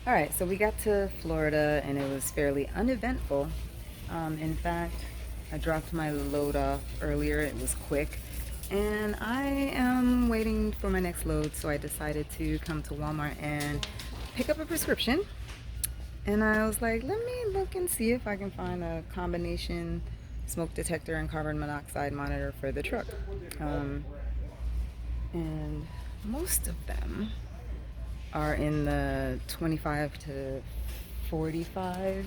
All right, so we got to Florida and it was fairly uneventful. In fact, I dropped my load off earlier. It was quick. And I am waiting for my next load, so I decided to come to Walmart and pick up a prescription. And I was like, let me look and see if I can find a combination smoke detector and carbon monoxide monitor for the truck. And most of them are in the 25 to 45,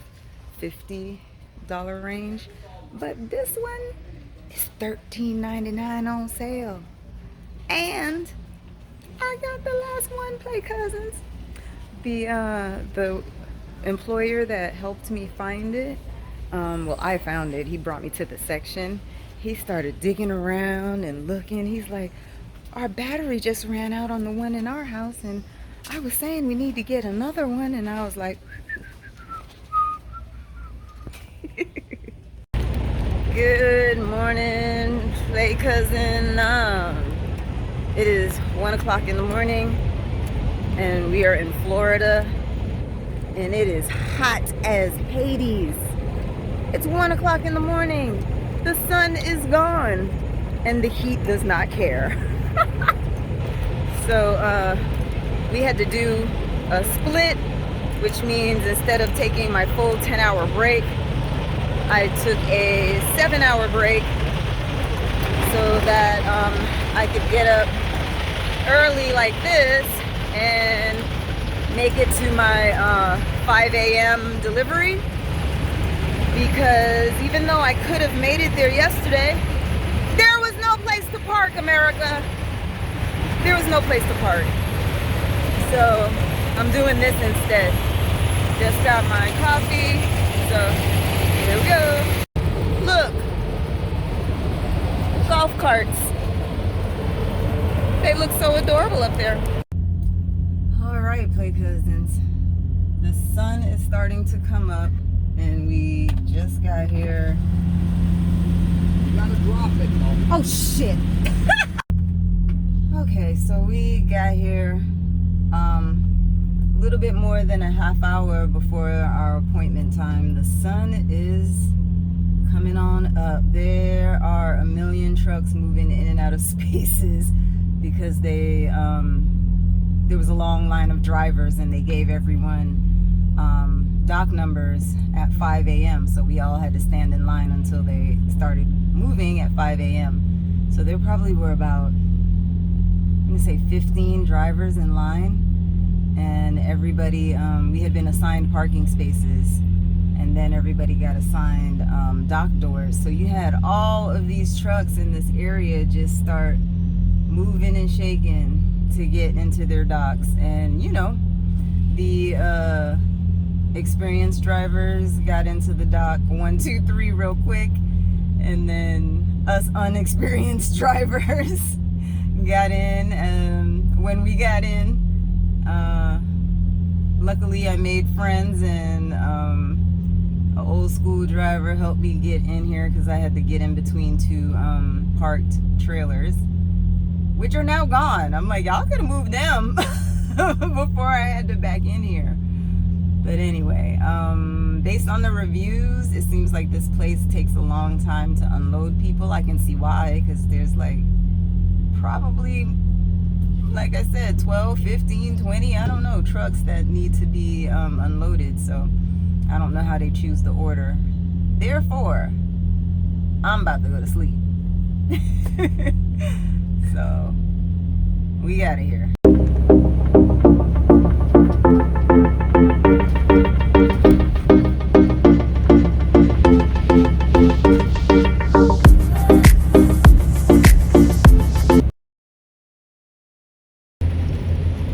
$50 range. But this one is $13.99 on sale. And I got the last one, Play Cousins. The employer that helped me find it, well, I found it. He brought me to the section. He started digging around and looking. He's like, our battery just ran out on the one in our house, and I was saying we need to get another one. And I was like, good morning, Play Cousin. It is 1 o'clock in the morning and we are in Florida and it is hot as Hades. It's 1 o'clock in the morning. The sun is gone and the heat does not care. So we had to do a split, which means instead of taking my full 10-hour break, I took a 7-hour break so that I could get up early like this and make it to my 5 a.m. delivery. Because even though I could have made it there yesterday, there was no place to park, America. There was no place to park. So I'm doing this instead. Just got my coffee. So here we go. Look. Golf carts. They look so adorable up there. All right, Play Cousins. The sun is starting to come up and we just got here. You gotta drop it, though. Oh, shit. Okay, so we got here a little bit more than a half hour before our appointment time. The sun is coming on up. There are a million trucks moving in and out of spaces because there was a long line of drivers and they gave everyone dock numbers at 5 a.m. So we all had to stand in line until they started moving at 5 a.m. So there probably were about, I'm gonna say 15 drivers in line, and everybody, we had been assigned parking spaces, and then everybody got assigned dock doors. So you had all of these trucks in this area just start moving and shaking to get into their docks. And you know, the experienced drivers got into the dock 1, 2, 3 real quick, and then us unexperienced drivers got in. When we got in, luckily I made friends, and an old school driver helped me get in here because I had to get in between two parked trailers, which are now gone. I'm like, y'all could have moved them before I had to back in here. But anyway, based on the reviews, it seems like this place takes a long time to unload people. I can see why, because there's like probably, like I said, 12, 15, 20, I don't know, trucks that need to be unloaded. So I don't know how they choose the order. Therefore, I'm about to go to sleep. So we out of here.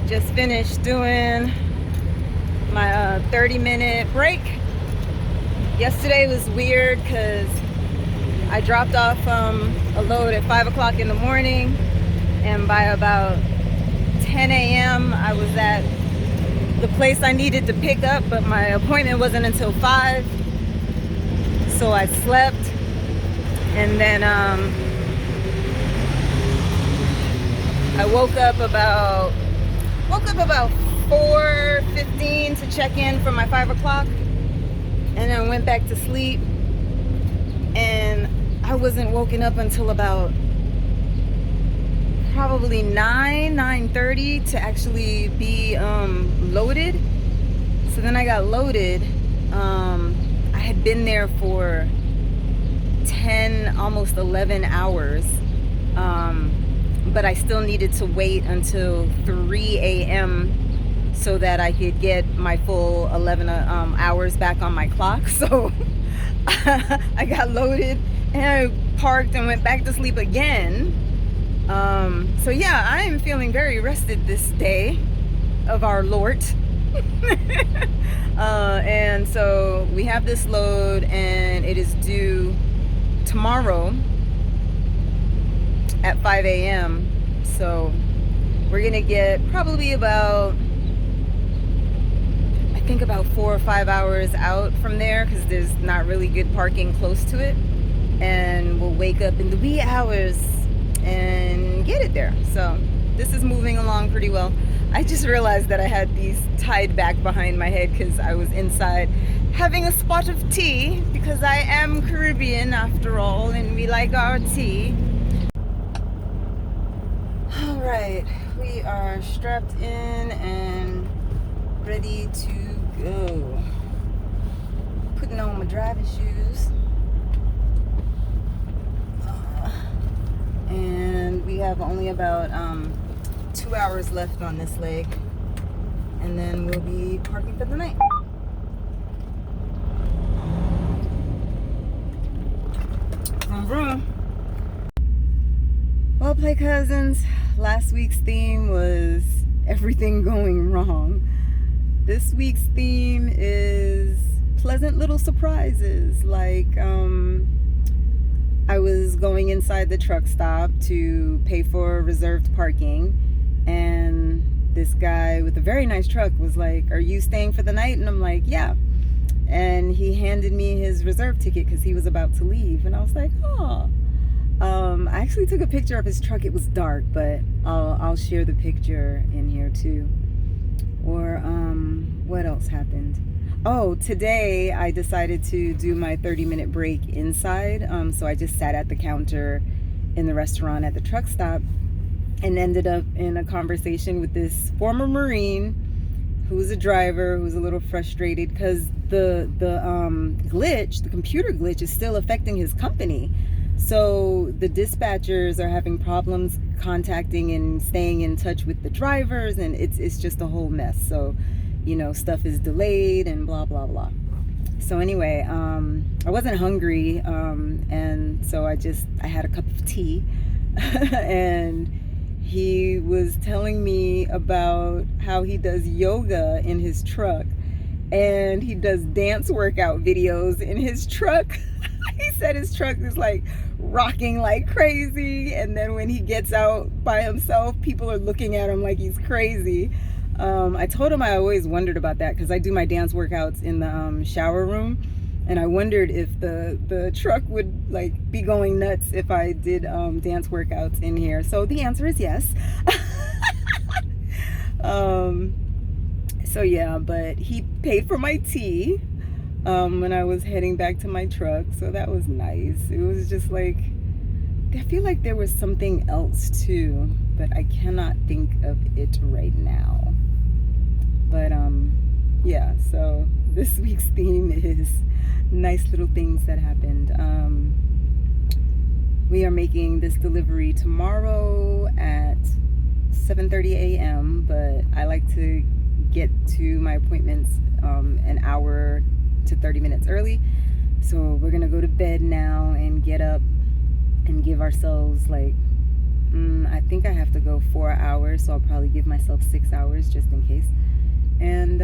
Just finished doing my 30-minute break. Yesterday was weird because I dropped off a load at 5 o'clock in the morning, and by about 10 a.m. I was at the place I needed to pick up, but my appointment wasn't until 5, so I slept. And then I woke up about 4:50 4:15 to check in for my 5 o'clock, and then went back to sleep. And I wasn't woken up until about probably 9:30 to actually be loaded. So then I got loaded. I had been there for 10, almost 11 hours. But I still needed to wait until 3 a.m. so that I could get my full 11 hours back on my clock. So I got loaded and I parked and went back to sleep again. So yeah, I am feeling very rested this day of our Lord. And so we have this load and it is due tomorrow at 5 a.m. So we're gonna get probably about, I think about 4 or 5 hours out from there, because there's not really good parking close to it, and we'll wake up in the wee hours and get it there. So this is moving along pretty well. I just realized that I had these tied back behind my head because I was inside having a spot of tea, because I am Caribbean after all and we like our tea. All right, we are strapped in and ready to go. Putting on my driving shoes. And we have only about 2 hours left on this leg, and then we'll be parking for the night. Vroom vroom. Well, Play Cousins, last week's theme was everything going wrong. This week's theme is pleasant little surprises, like I was going inside the truck stop to pay for reserved parking, and this guy with a very nice truck was like, "Are you staying for the night?" And I'm like, "Yeah." And he handed me his reserve ticket because he was about to leave, and I was like, "Oh." I actually took a picture of his truck. It was dark, but I'll share the picture in here too. Or what else happened? Oh, today I decided to do my 30-minute break inside. So I just sat at the counter in the restaurant at the truck stop and ended up in a conversation with this former Marine who's a driver who's a little frustrated because the glitch, the computer glitch, is still affecting his company. So the dispatchers are having problems contacting and staying in touch with the drivers, and it's just a whole mess. So, you know, stuff is delayed and blah blah blah. So anyway, I wasn't hungry, and so I had a cup of tea and he was telling me about how he does yoga in his truck, and he does dance workout videos in his truck. He said his truck is like rocking like crazy, and then when he gets out by himself, people are looking at him like he's crazy. I told him I always wondered about that because I do my dance workouts in the shower room, and I wondered if the truck would like be going nuts if I did dance workouts in here. So the answer is yes. So yeah, but he paid for my tea when I was heading back to my truck, so that was nice. It was just like, I feel like there was something else too, but I cannot think of it right now. But yeah, so this week's theme is nice little things that happened. We are making this delivery tomorrow at 7:30 a.m., but I like to get to my appointments an hour to 30 minutes early. So we're gonna go to bed now and get up and give ourselves like, I think I have to go 4 hours, so I'll probably give myself 6 hours just in case. And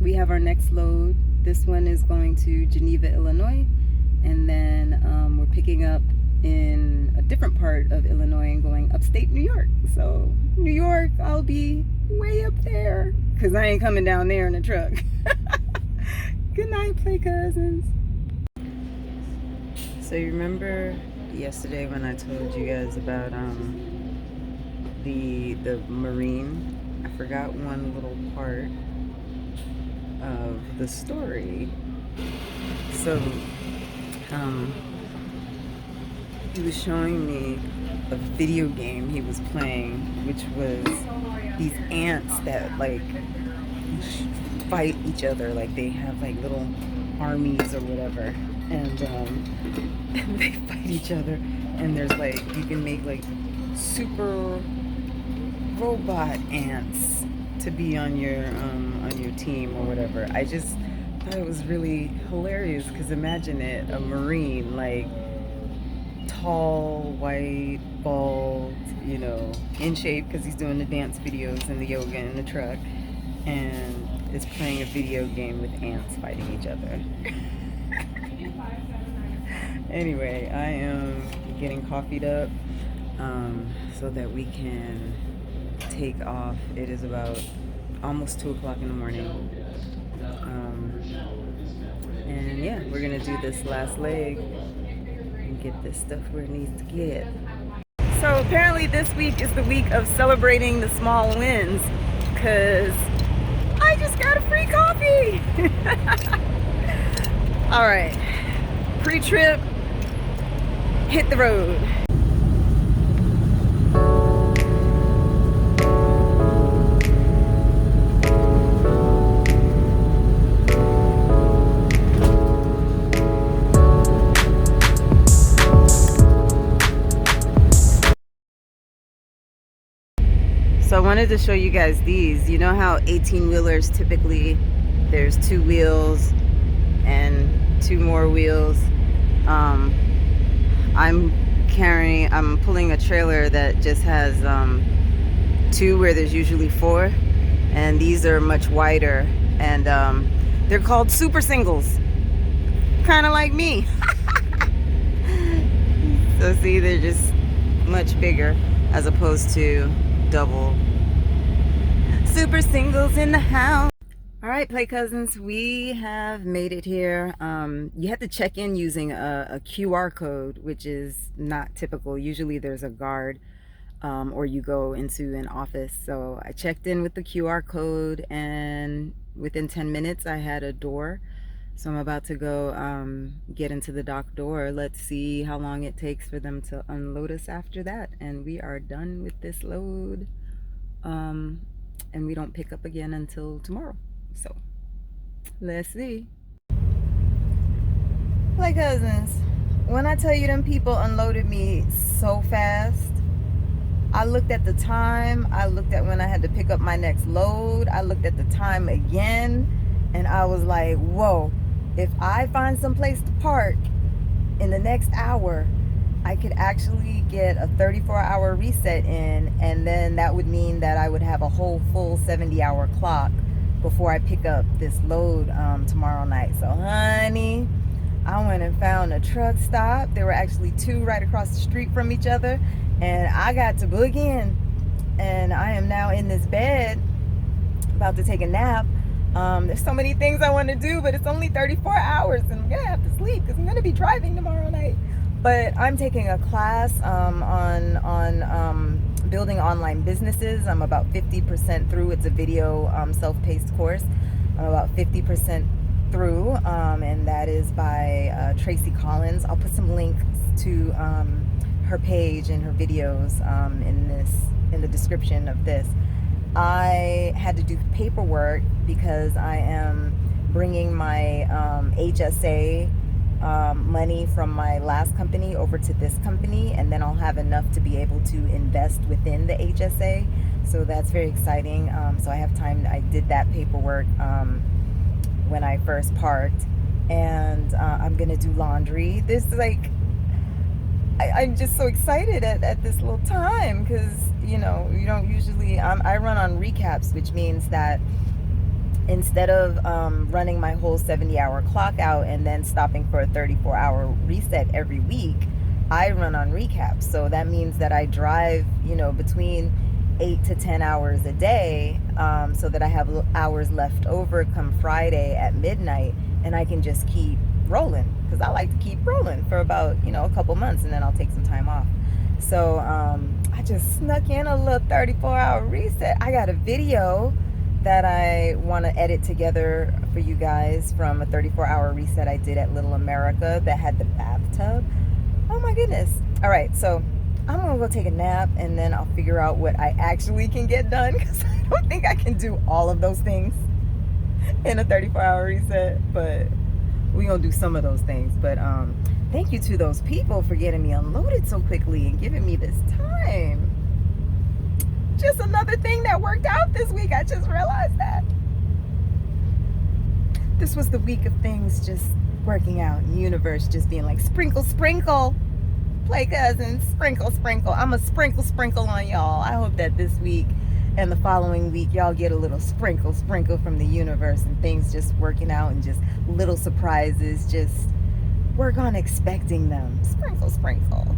we have our next load. This one is going to Geneva, Illinois, and then we're picking up in a different part of Illinois and going upstate New York. So New York, I'll be way up there because I ain't coming down there in a truck. Good night, Play Cousins. So you remember yesterday when I told you guys about the Marine? I forgot one little part. of the story. So, he was showing me a video game he was playing, which was these ants that like fight each other, like they have like little armies or whatever, and they fight each other, and there's like, you can make like super robot ants to be on your team or whatever. I just thought it was really hilarious, because imagine it, a Marine, like tall, white, bald, you know, in shape because he's doing the dance videos and the yoga in the truck, and is playing a video game with ants fighting each other. Anyway, I am getting coffeeed up so that we can take off. It is about almost 2 o'clock in the morning. And yeah, we're gonna do this last leg and get this stuff where it needs to get. So apparently this week is the week of celebrating the small wins, because I just got a free coffee. All right, pre-trip, hit the road. So I wanted to show you guys these. You know how 18-wheelers typically there's 2 wheels and 2 more wheels. I'm pulling a trailer that just has 2 where there's usually 4, and these are much wider, and they're called super singles, kind of like me. So see, they're just much bigger as opposed to double. Super singles in the house. All right, play cousins, we have made it here. You have to check in using a QR code, which is not typical. Usually there's a guard, or you go into an office. So I checked in with the QR code, and within 10 minutes I had a door. So I'm about to go get into the dock door. Let's see how long it takes for them to unload us after that. And we are done with this load. And we don't pick up again until tomorrow. So let's see. Play cousins, when I tell you them people unloaded me so fast, I looked at the time, I looked at when I had to pick up my next load, I looked at the time again, and I was like, whoa, if I find some place to park in the next hour, I could actually get a 34-hour reset in, and then that would mean that I would have a whole full 70-hour clock before I pick up this load tomorrow night. So honey, I went and found a truck stop. There were actually 2 right across the street from each other, and I got to book in, and I am now in this bed about to take a nap. There's so many things I want to do, but it's only 34 hours, and I'm gonna have to sleep because I'm gonna be driving tomorrow night. But I'm taking a class on building online businesses. I'm about 50% through. It's a video self-paced course. I'm about 50% through, and that is by Tracy Collins. I'll put some links to her page and her videos in the description of this. I had to do paperwork because I am bringing my HSA money from my last company over to this company, and then I'll have enough to be able to invest within the HSA. So that's very exciting. So I have time. I did that paperwork when I first parked, and I'm gonna do laundry. This like I'm just so excited at this little time, because you know, you don't usually I run on recaps, which means that instead of running my whole 70-hour clock out and then stopping for a 34-hour reset every week, I run on recaps. So that means that I drive, you know, between 8 to 10 hours a day, so that I have hours left over come Friday at midnight, and I can just keep rolling, because I like to keep rolling for about, you know, a couple months, and then I'll take some time off. So I just snuck in a little 34-hour reset. I got a video that I want to edit together for you guys from a 34-hour reset I did at Little America that had the bathtub. Oh my goodness. All right, so I'm gonna go take a nap and then I'll figure out what I actually can get done, because I don't think I can do all of those things in a 34-hour reset, but we're gonna do some of those things. But thank you to those people for getting me unloaded so quickly and giving me this time. Just another thing that worked out this week. I just realized that this was the week of things just working out, and the universe just being like, sprinkle, sprinkle, play cousins, sprinkle, sprinkle. I'm a sprinkle, sprinkle on y'all. I hope that this week and the following week y'all get a little sprinkle, sprinkle from the universe, and things just working out, and just little surprises. Just work on expecting them. Sprinkle, sprinkle.